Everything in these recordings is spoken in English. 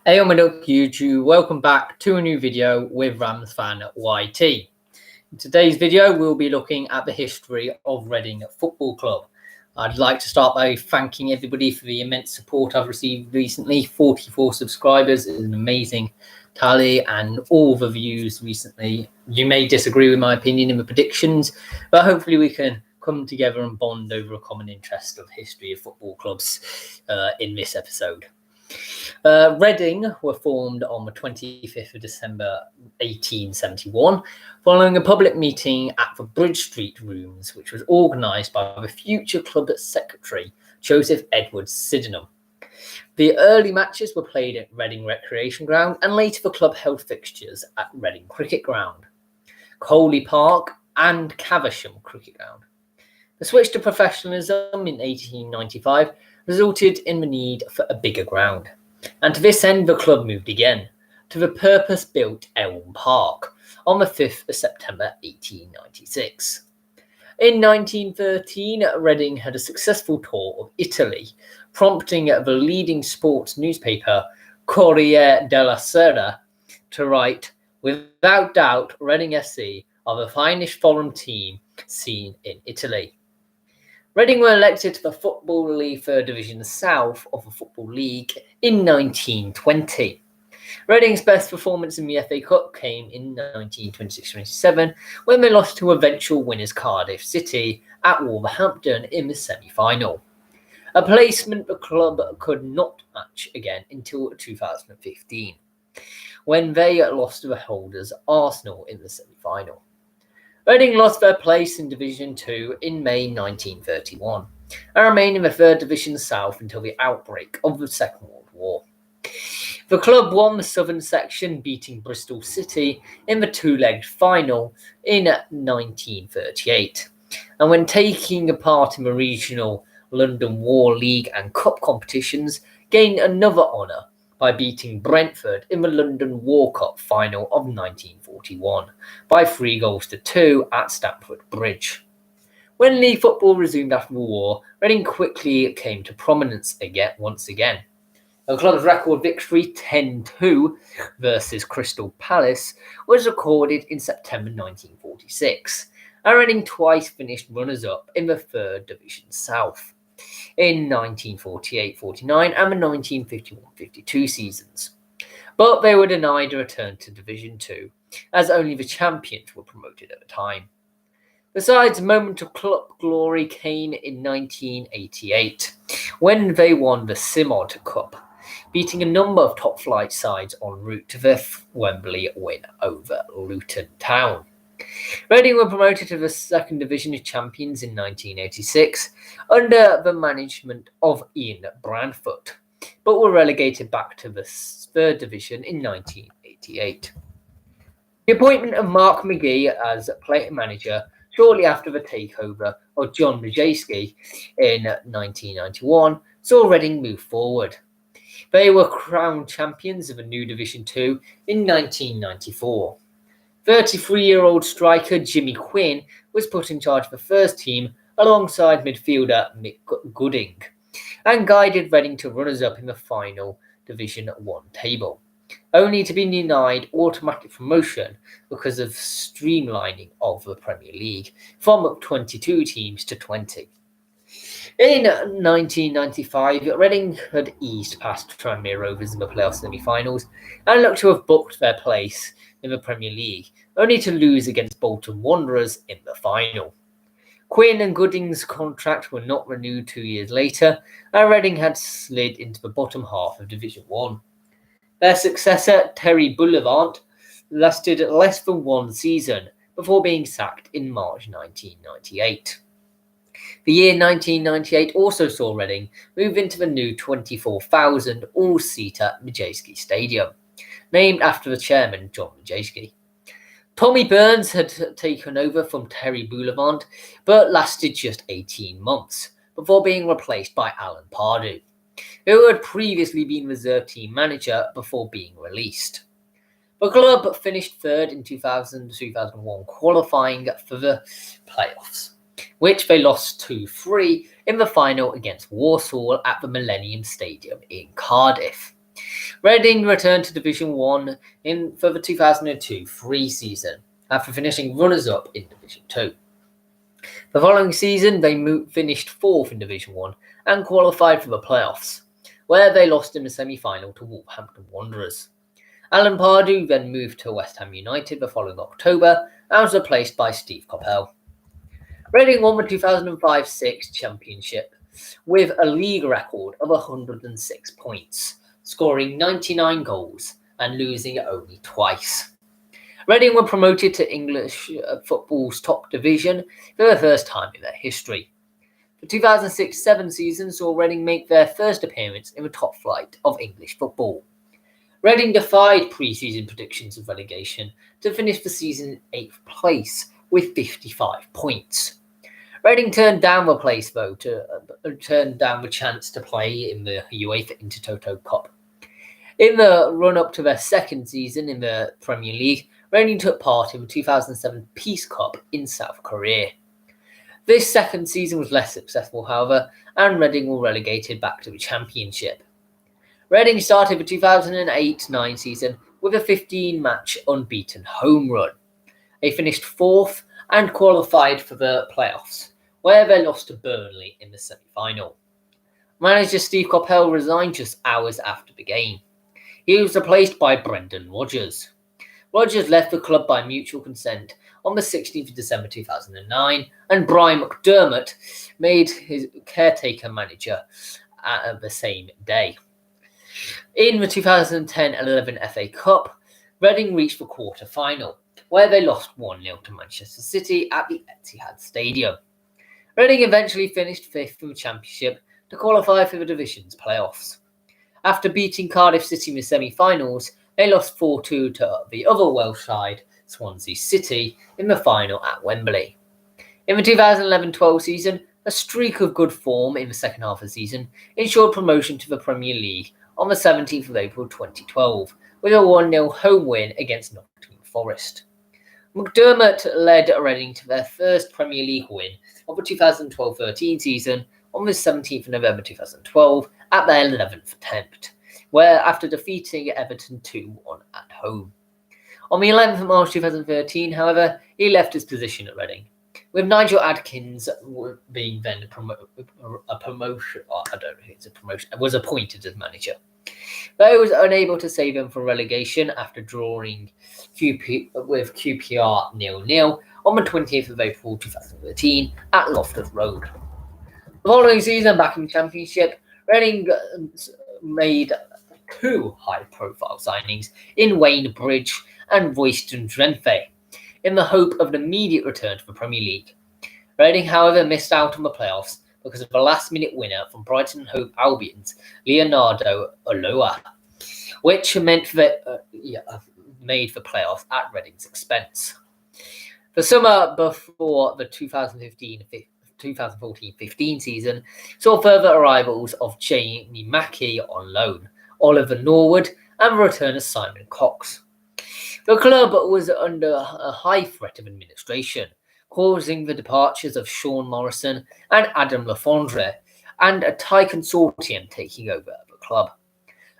Hey, what up YouTube, welcome back to a new video with Rams fan YT. In today's video we'll be looking at the history of Reading Football Club. I'd like to start by thanking everybody for the immense support I've received recently. 44 subscribers is an amazing tally, and all the views recently. You may disagree with my opinion in the predictions, but hopefully we can come together and bond over a common interest of history of football clubs in this episode. Reading were formed on the 25th of December 1871 following a public meeting at the Bridge Street Rooms, which was organised by the future club secretary Joseph Edwards Sydenham. The early matches were played at Reading Recreation Ground, and later the club held fixtures at Reading Cricket Ground, Coley Park and Caversham Cricket Ground. The switch to professionalism in 1895 resulted in the need for a bigger ground, and to this end the club moved again to the purpose-built Elm Park on the 5th of September 1896. In 1913, Reading had a successful tour of Italy, prompting the leading sports newspaper Corriere della Sera to write, "Without doubt, Reading FC are the finest foreign team seen in Italy." Reading were elected to the Football League Third Division South of the Football League in 1920. Reading's best performance in the FA Cup came in 1926-27 when they lost to eventual winners Cardiff City at Wolverhampton in the semi-final. A placement the club could not match again until 2015, when they lost to the holders Arsenal in the semi-final. Reading lost their place in Division 2 in May 1931 and remained in the Third Division South until the outbreak of the Second World War. The club won the Southern section, beating Bristol City in the two-legged final in 1938, and when taking part in the regional London War League and Cup competitions, gained another honour by beating Brentford in the London War Cup final of 1941 by 3-2 at Stamford Bridge. When league football resumed after the war, Reading quickly came to prominence once again. The club's record victory 10-2 versus Crystal Palace was recorded in September 1946, and Reading twice finished runners-up in the Third Division South in 1948-49 and the 1951-52 seasons. But they were denied a return to Division 2, as only the champions were promoted at the time. Besides, a moment of club glory came in 1988, when they won the Simod Cup, beating a number of top-flight sides en route to their Wembley win over Luton Town. Reading were promoted to the Second Division of Champions in 1986 under the management of Ian Brandfoot, but were relegated back to the Third Division in 1988. The appointment of Mark McGee as player manager shortly after the takeover of John Majewski in 1991 saw Reading move forward. They were crowned champions of a new Division 2 in 1994. 33-year-old striker Jimmy Quinn was put in charge of the first team alongside midfielder Mick Gooding, and guided Reading to runners-up in the final Division 1 table, only to be denied automatic promotion because of streamlining of the Premier League from 22 teams to 20. In 1995, Reading had eased past Tranmere Rovers in the playoff semi-finals and looked to have booked their place in the Premier League, only to lose against Bolton Wanderers in the final. Quinn and Gooding's contract were not renewed 2 years later, and Reading had slid into the bottom half of Division 1. Their successor, Terry Boulevant, lasted less than one season before being sacked in March 1998. The year 1998 also saw Reading move into the new 24,000 all-seater Majewski Stadium, named after the chairman, John Majewski. Tommy Burns had taken over from Terry Boulevant, but lasted just 18 months before being replaced by Alan Pardew, who had previously been reserve team manager before being released. The club finished third in 2000-2001, qualifying for the playoffs, which they lost 2-3 in the final against Walsall at the Millennium Stadium in Cardiff. Reading returned to Division 1 for the 2002-03 season, after finishing runners-up in Division 2. The following season, they finished 4th in Division 1 and qualified for the playoffs, where they lost in the semi-final to Wolverhampton Wanderers. Alan Pardew then moved to West Ham United the following October and was replaced by Steve Coppell. Reading won the 2005-06 championship with a league record of 106 points, scoring 99 goals and losing only twice. Reading were promoted to English football's top division for the first time in their history. The 2006-07 season saw Reading make their first appearance in the top flight of English football. Reading defied pre-season predictions of relegation to finish the season in 8th place with 55 points. Reading turned down the place, though, turned down the chance to play in the UEFA Intertoto Cup. In the run-up to their second season in the Premier League, Reading took part in the 2007 Peace Cup in South Korea. This second season was less successful, however, and Reading were relegated back to the Championship. Reading started the 2008-09 season with a 15-match unbeaten home run. They finished 4th and qualified for the playoffs, where they lost to Burnley in the semi-final. Manager Steve Coppell resigned just hours after the game. He was replaced by Brendan Rodgers. Rodgers left the club by mutual consent on the 16th of December 2009, and Brian McDermott made his caretaker manager the same day. In the 2010-11 FA Cup, Reading reached the quarter-final, where they lost 1-0 to Manchester City at the Etihad Stadium. Reading eventually finished 5th in the Championship to qualify for the division's playoffs. After beating Cardiff City in the semi-finals, they lost 4-2 to the other Welsh side, Swansea City, in the final at Wembley. In the 2011-12 season, a streak of good form in the second half of the season ensured promotion to the Premier League on the 17th of April 2012, with a 1-0 home win against Nottingham Forest. McDermott led Reading to their first Premier League win of the 2012-13 season on the 17th of November 2012 at their 11th attempt, where after defeating Everton 2-1 at home. On the 11th of March 2013, however, he left his position at Reading, with Nigel Adkins being then was appointed as manager. Though he was unable to save them from relegation after drawing with QPR 0-0 on the 20th of April 2013 at Loftus Road. The following season, back in the Championship, Reading made 2 high-profile signings in Wayne Bridge and Royston Drenthe, in the hope of an immediate return to the Premier League. Reading, however, missed out on the playoffs because of a last-minute winner from Brighton and Hove Albion's Leonardo Ulloa, which meant that made the playoffs at Reading's expense. The summer before the 2014-15 season saw further arrivals of Jamie Mackie on loan, Oliver Norwood, and the return of Simon Cox. The club was under a high threat of administration, causing the departures of Sean Morrison and Adam Lafondre, and a Thai consortium taking over the club.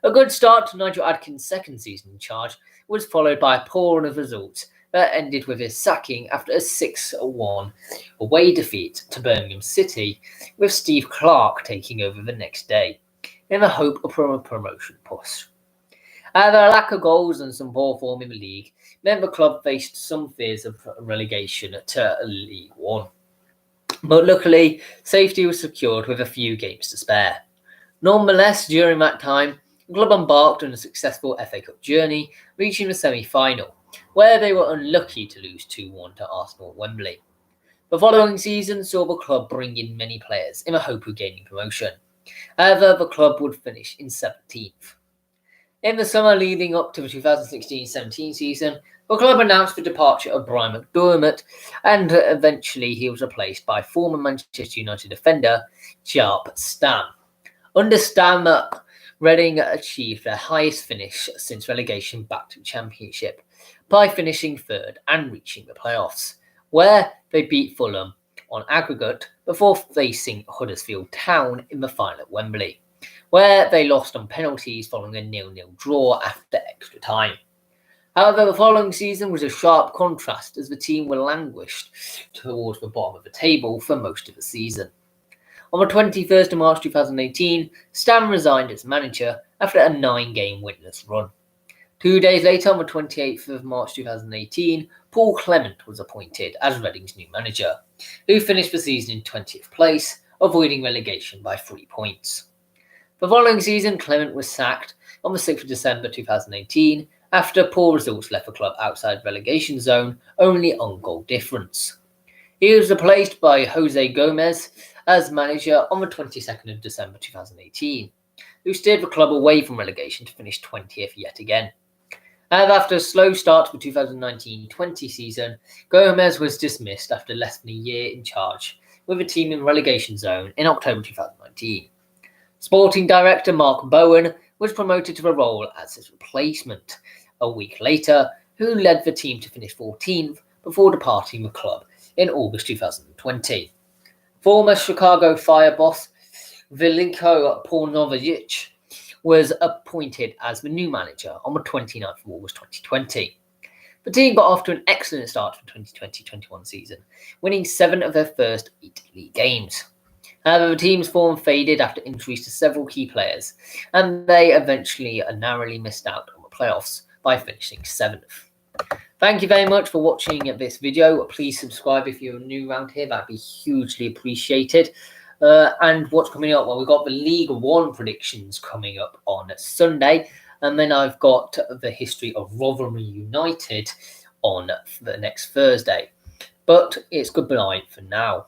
A good start to Nigel Adkins' second season in charge was followed by a poor run of results that ended with his sacking after a 6-1 away defeat to Birmingham City, with Steve Clarke taking over the next day, in the hope of a promotion push. However, a lack of goals and some poor form in the league meant the club faced some fears of relegation to League One. But luckily, safety was secured with a few games to spare. Nonetheless, during that time, the club embarked on a successful FA Cup journey, reaching the semi-final, where they were unlucky to lose 2-1 to Arsenal at Wembley. The following season saw the club bring in many players in the hope of gaining promotion. However, the club would finish in 17th. In the summer leading up to the 2016-17 season, the club announced the departure of Brian McDermott, and eventually he was replaced by former Manchester United defender Jaap Stam. Under Stam, Reading achieved their highest finish since relegation back to the Championship by finishing 3rd and reaching the playoffs, where they beat Fulham on aggregate before facing Huddersfield Town in the final at Wembley, where they lost on penalties following a 0-0 draw after extra time. However, the following season was a sharp contrast as the team were languished towards the bottom of the table for most of the season. On the 21st of March 2018, Stam resigned as manager after a 9-game winless run. 2 days later, on the 28th of March 2018, Paul Clement was appointed as Reading's new manager, who finished the season in 20th place, avoiding relegation by 3 points. The following season, Clement was sacked on the 6th of December 2018 after poor results left the club outside relegation zone only on goal difference. He was replaced by Jose Gomez as manager on the 22nd of December 2018, who steered the club away from relegation to finish 20th yet again. And after a slow start to the 2019-20 season, Gomez was dismissed after less than a year in charge, with the team in relegation zone in October 2019. Sporting director Mark Bowen was promoted to the role as his replacement a week later, who led the team to finish 14th before departing the club in August 2020. Former Chicago Fire boss Veliko Paunovic was appointed as the new manager on the 29th of August 2020. The team got off to an excellent start for the 2020-21 season, winning 7 of their first 8 league games. However, the team's form faded after injuries to several key players, and they eventually narrowly missed out on the playoffs by finishing 7th. Thank you very much for watching this video. Please subscribe if you're new around here. That'd be hugely appreciated. And what's coming up? Well, we've got the League One predictions coming up on Sunday. And then I've got the history of Rotherham United on the next Thursday. But it's goodbye for now.